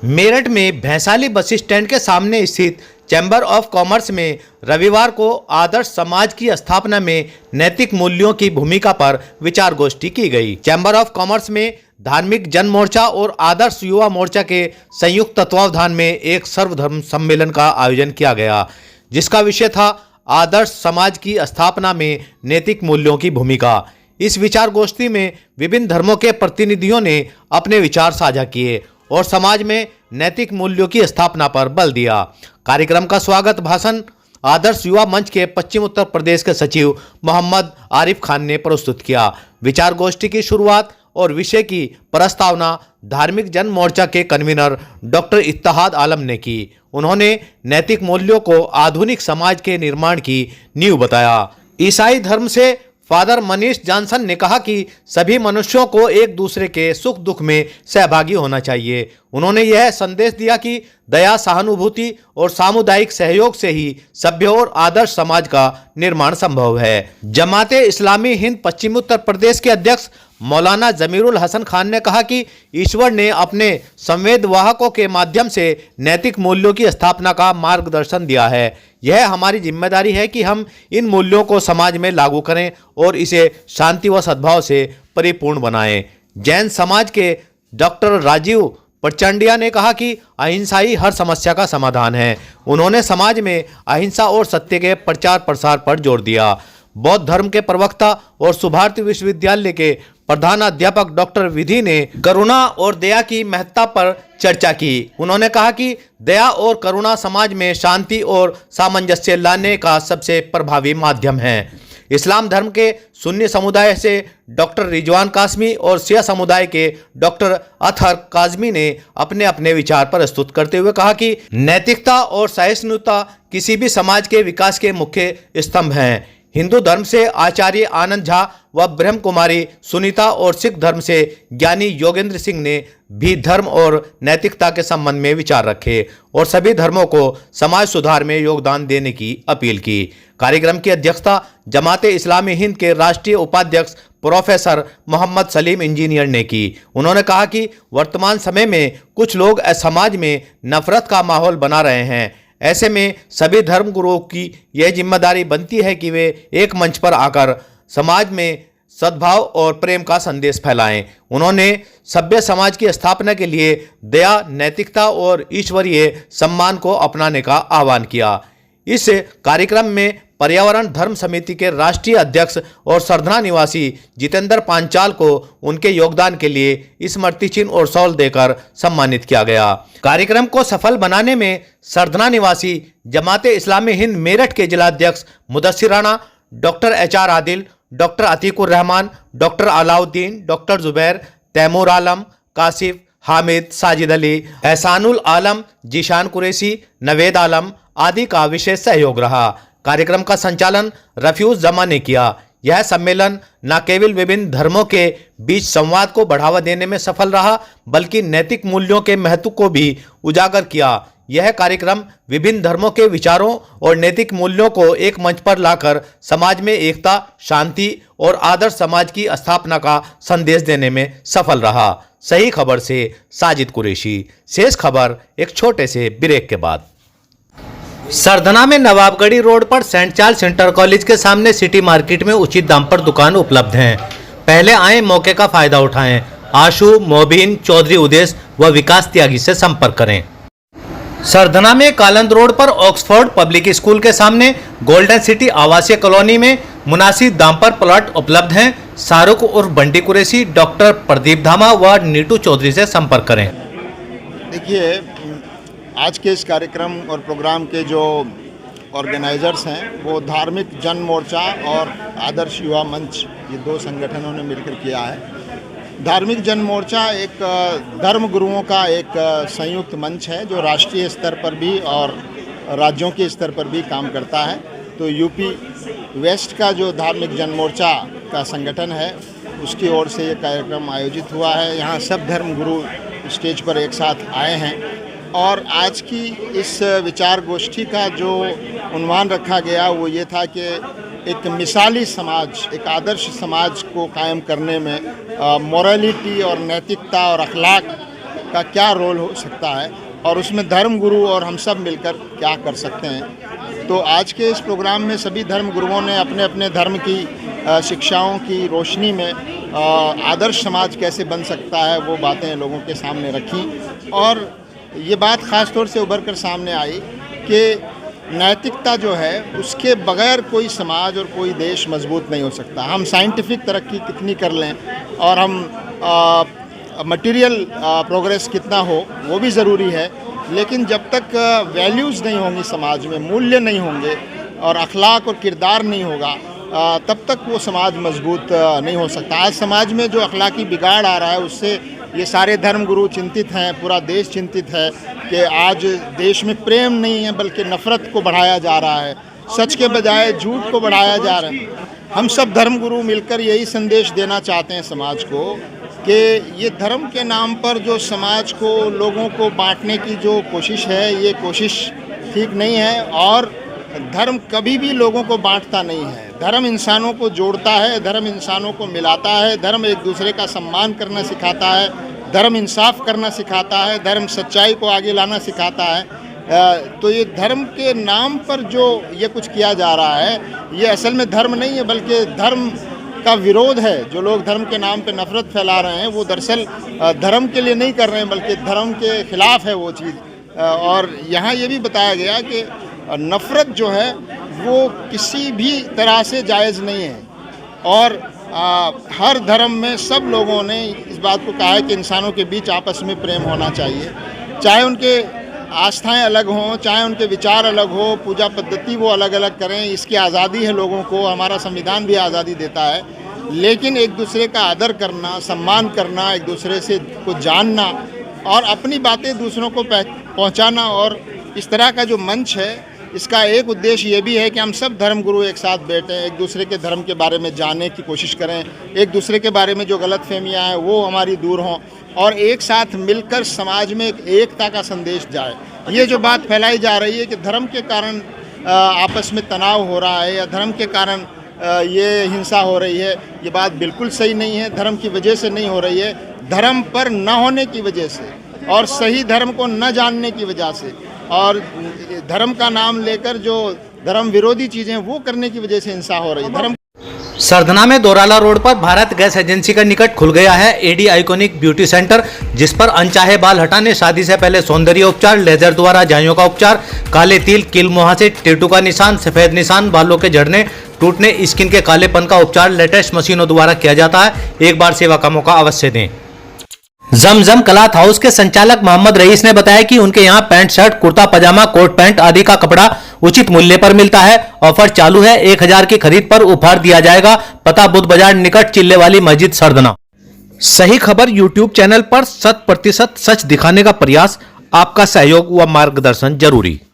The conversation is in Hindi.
मेरठ में भैंसाली बस स्टैंड के सामने स्थित चैम्बर ऑफ कॉमर्स में रविवार को आदर्श समाज की स्थापना में नैतिक मूल्यों की भूमिका पर विचार गोष्ठी की गई। चैम्बर ऑफ कॉमर्स में धार्मिक जन मोर्चा और आदर्श युवा मोर्चा के संयुक्त तत्वावधान में एक सर्वधर्म सम्मेलन का आयोजन किया गया, जिसका विषय था आदर्श समाज की स्थापना में नैतिक मूल्यों की भूमिका। इस विचार गोष्ठी में विभिन्न धर्मों के प्रतिनिधियों ने अपने विचार साझा किए और समाज में नैतिक मूल्यों की स्थापना पर बल दिया। कार्यक्रम का स्वागत भाषण आदर्श युवा मंच के पश्चिम उत्तर प्रदेश के सचिव मोहम्मद आरिफ खान ने प्रस्तुत किया। विचार गोष्ठी की शुरुआत और विषय की प्रस्तावना धार्मिक जन मोर्चा के कन्वीनर डॉक्टर इत्तेहाद आलम ने की। उन्होंने नैतिक मूल्यों को आधुनिक समाज के निर्माण की नींव बताया। ईसाई धर्म से फादर मनीष जॉनसन ने कहा कि सभी मनुष्यों को एक दूसरे के सुख दुख में सहभागी होना चाहिए। उन्होंने यह संदेश दिया कि दया, सहानुभूति और सामुदायिक सहयोग से ही सभ्य और आदर्श समाज का निर्माण संभव है। जमाते इस्लामी हिंद पश्चिम उत्तर प्रदेश के अध्यक्ष मौलाना जमीरुल हसन खान ने कहा कि ईश्वर ने अपने संवेदवाहकों के माध्यम से नैतिक मूल्यों की स्थापना का मार्गदर्शन दिया है। यह हमारी जिम्मेदारी है कि हम इन मूल्यों को समाज में लागू करें और इसे शांति व सद्भाव से परिपूर्ण बनाएं। जैन समाज के डॉक्टर राजीव प्रचंडिया ने कहा कि अहिंसा ही हर समस्या का समाधान है। उन्होंने समाज में अहिंसा और सत्य के प्रचार प्रसार पर जोर दिया। बौद्ध धर्म के प्रवक्ता और सुभारती विश्वविद्यालय के प्रधान अध्यापक डॉक्टर विधि ने करुणा और दया की महत्ता पर चर्चा की। उन्होंने कहा कि दया और करुणा समाज में शांति और सामंजस्य लाने का सबसे प्रभावी माध्यम है। इस्लाम धर्म के सुन्नी समुदाय से डॉक्टर रिजवान कासमी और शिया समुदाय के डॉक्टर अतहर काजमी ने अपने अपने विचार प्रस्तुत करते हुए कहा कि नैतिकता और सहिष्णुता किसी भी समाज के विकास के मुख्य स्तंभ हैं। हिंदू धर्म से आचार्य आनंद झा व ब्रह्म कुमारी सुनीता और सिख धर्म से ज्ञानी योगेंद्र सिंह ने भी धर्म और नैतिकता के संबंध में विचार रखे और सभी धर्मों को समाज सुधार में योगदान देने की अपील की। कार्यक्रम की अध्यक्षता जमाते इस्लामी हिंद के राष्ट्रीय उपाध्यक्ष प्रोफेसर मोहम्मद सलीम इंजीनियर ने की। उन्होंने कहा कि वर्तमान समय में कुछ लोग समाज में नफरत का माहौल बना रहे हैं। ऐसे में सभी धर्म गुरुओं की यह जिम्मेदारी बनती है कि वे एक मंच पर आकर समाज में सद्भाव और प्रेम का संदेश फैलाएं। उन्होंने सभ्य समाज की स्थापना के लिए दया, नैतिकता और ईश्वरीय सम्मान को अपनाने का आह्वान किया। इस कार्यक्रम में पर्यावरण धर्म समिति के राष्ट्रीय अध्यक्ष और सरधना निवासी जितेंद्र पांचाल को उनके योगदान के लिए स्मृति चिन्ह और शॉल देकर सम्मानित किया गया। कार्यक्रम को सफल बनाने में सरधना निवासी जमाते इस्लामी हिंद मेरठ के जिलाध्यक्ष Mudassir Rana, doctor HR Adil, doctor Atiqur Rahman, doctor Alauddin, doctor Zubair, Taimur Alam, Kashif, Hamid, Sajid Ali, Ehsanul Alam, Zeeshan Qureshi, Naved Alam आदि का विशेष सहयोग रहा। कार्यक्रम का संचालन रफयूज जमा ने किया। यह सम्मेलन न केवल विभिन्न धर्मों के बीच संवाद को बढ़ावा देने में सफल रहा, बल्कि नैतिक मूल्यों के महत्व को भी उजागर किया। यह कार्यक्रम विभिन्न धर्मों के विचारों और नैतिक मूल्यों को एक मंच पर लाकर समाज में एकता, शांति और आदर्श समाज की स्थापना का संदेश देने में सफल रहा। सही खबर से साजिद कुरैशी। शेष खबर एक छोटे से ब्रेक के बाद। सरधना में नवाबगढ़ी रोड पर सेंट चार्ल्स इंटर कॉलेज के सामने सिटी मार्केट में उचित दाम पर दुकान उपलब्ध हैं। पहले आए मौके का फायदा उठाएं। आशु, मोबिन, चौधरी उदेश व विकास त्यागी से संपर्क करें। सरधना में कालंद रोड पर ऑक्सफोर्ड पब्लिक स्कूल के सामने गोल्डन सिटी आवासीय कॉलोनी में मुनासिब दाम पर प्लॉट उपलब्ध हैं। शाहरुख और बंटी कुरैशी, डॉक्टर प्रदीप धामा व नीटू चौधरी से संपर्क करें। देखिए, आज के इस कार्यक्रम और प्रोग्राम के जो ऑर्गेनाइजर्स हैं वो धार्मिक जन मोर्चा और आदर्श युवा मंच, ये दो संगठनों ने मिलकर किया है। धार्मिक जन मोर्चा एक धर्म गुरुओं का एक संयुक्त मंच है जो राष्ट्रीय स्तर पर भी और राज्यों के स्तर पर भी काम करता है। तो यूपी वेस्ट का जो धार्मिक जन मोर्चा का संगठन है उसकी ओर से ये कार्यक्रम आयोजित हुआ है। यहाँ सब धर्म गुरु स्टेज पर एक साथ आए हैं और आज की इस विचार गोष्ठी का जो उन्वान रखा गया वो ये था कि एक मिसाली समाज, एक आदर्श समाज को कायम करने में मोरालिटी और नैतिकता और अखलाक का क्या रोल हो सकता है और उसमें धर्म गुरु और हम सब मिलकर क्या कर सकते हैं। तो आज के इस प्रोग्राम में सभी धर्म गुरुओं ने अपने अपने धर्म की शिक्षाओं की रोशनी में आदर्श समाज कैसे बन सकता है वो बातें लोगों के सामने रखी। और ये बात ख़ास तौर से उभर कर सामने आई कि नैतिकता जो है उसके बगैर कोई समाज और कोई देश मजबूत नहीं हो सकता। हम साइंटिफिक तरक्की कितनी कर लें और हम मटेरियल प्रोग्रेस कितना हो वो भी ज़रूरी है, लेकिन जब तक वैल्यूज़ नहीं होंगी समाज में, मूल्य नहीं होंगे और अखलाक और किरदार नहीं होगा तब तक वो समाज मजबूत नहीं हो सकता। आज समाज में जो अखलाकी बिगाड़ आ रहा है उससे ये सारे धर्म गुरु चिंतित हैं, पूरा देश चिंतित है कि आज देश में प्रेम नहीं है बल्कि नफ़रत को बढ़ाया जा रहा है, सच के बजाय झूठ को बढ़ाया जा रहा है। हम सब धर्म गुरु मिलकर यही संदेश देना चाहते हैं समाज को कि ये धर्म के नाम पर जो समाज को, लोगों को बांटने की जो कोशिश है ये कोशिश ठीक नहीं है और धर्म कभी भी लोगों को बांटता नहीं है। धर्म इंसानों को जोड़ता है, धर्म इंसानों को मिलाता है, धर्म एक दूसरे का सम्मान करना सिखाता है, धर्म इंसाफ करना सिखाता है, धर्म सच्चाई को आगे लाना सिखाता है। तो ये धर्म के नाम पर जो ये कुछ किया जा रहा है ये असल में धर्म नहीं है बल्कि धर्म का विरोध है। जो लोग धर्म के नाम पे नफ़रत फैला रहे हैं वो दरअसल धर्म के लिए नहीं कर रहे हैं बल्कि धर्म के खिलाफ है वो चीज़। और यहाँ ये भी बताया गया कि नफ़रत जो है वो किसी भी तरह से जायज़ नहीं है और हर धर्म में सब लोगों ने इस बात को कहा है कि इंसानों के बीच आपस में प्रेम होना चाहिए, चाहे उनके आस्थाएं अलग हों, चाहे उनके विचार अलग हो, पूजा पद्धति वो अलग अलग करें, इसकी आज़ादी है लोगों को, हमारा संविधान भी आज़ादी देता है। लेकिन एक दूसरे का आदर करना, सम्मान करना, एक दूसरे से को जानना और अपनी बातें दूसरों को पहुंचाना और इस तरह का जो मंच है इसका एक उद्देश्य ये भी है कि हम सब धर्म गुरु एक साथ बैठें, एक दूसरे के धर्म के बारे में जानने की कोशिश करें, एक दूसरे के बारे में जो गलतफहमियां हैं वो हमारी दूर हों और एक साथ मिलकर समाज में एक एकता का संदेश जाए। ये जो बात फैलाई जा रही है कि धर्म के कारण आपस में तनाव हो रहा है या धर्म के कारण ये हिंसा हो रही है, ये बात बिल्कुल सही नहीं है। धर्म की वजह से नहीं हो रही है, धर्म पर न होने की वजह से और सही धर्म को न जानने की वजह से और धर्म का नाम लेकर जो धर्म विरोधी चीज़ें वो करने की वजह से हिंसा हो रही है। धर्म सरधना में दोराला रोड पर भारत गैस एजेंसी का निकट खुल गया है एडी आइकॉनिक ब्यूटी सेंटर, जिस पर अनचाहे बाल हटाने, शादी से पहले सौंदर्य उपचार, लेजर द्वारा झाइयों का उपचार, काले तिल, कील मुहासे, टेटू का निशान, सफेद निशान, बालों के झड़ने, टूटने, स्किन के कालेपन का उपचार लेटेस्ट मशीनों द्वारा किया जाता है। एक बार सेवा का मौका अवश्य दें। जमजम क्लॉथ हाउस के संचालक मोहम्मद रईस ने बताया कि उनके यहां पैंट शर्ट, कुर्ता पजामा, कोट पैंट आदि का कपड़ा उचित मूल्य पर मिलता है। ऑफर चालू है, 1000 की खरीद पर उपहार दिया जाएगा। पता बुद्ध बाजार निकट चिल्ले वाली मस्जिद सरदना। सही खबर यूट्यूब चैनल पर 100% सच दिखाने का प्रयास, आपका सहयोग व मार्गदर्शन जरूरी।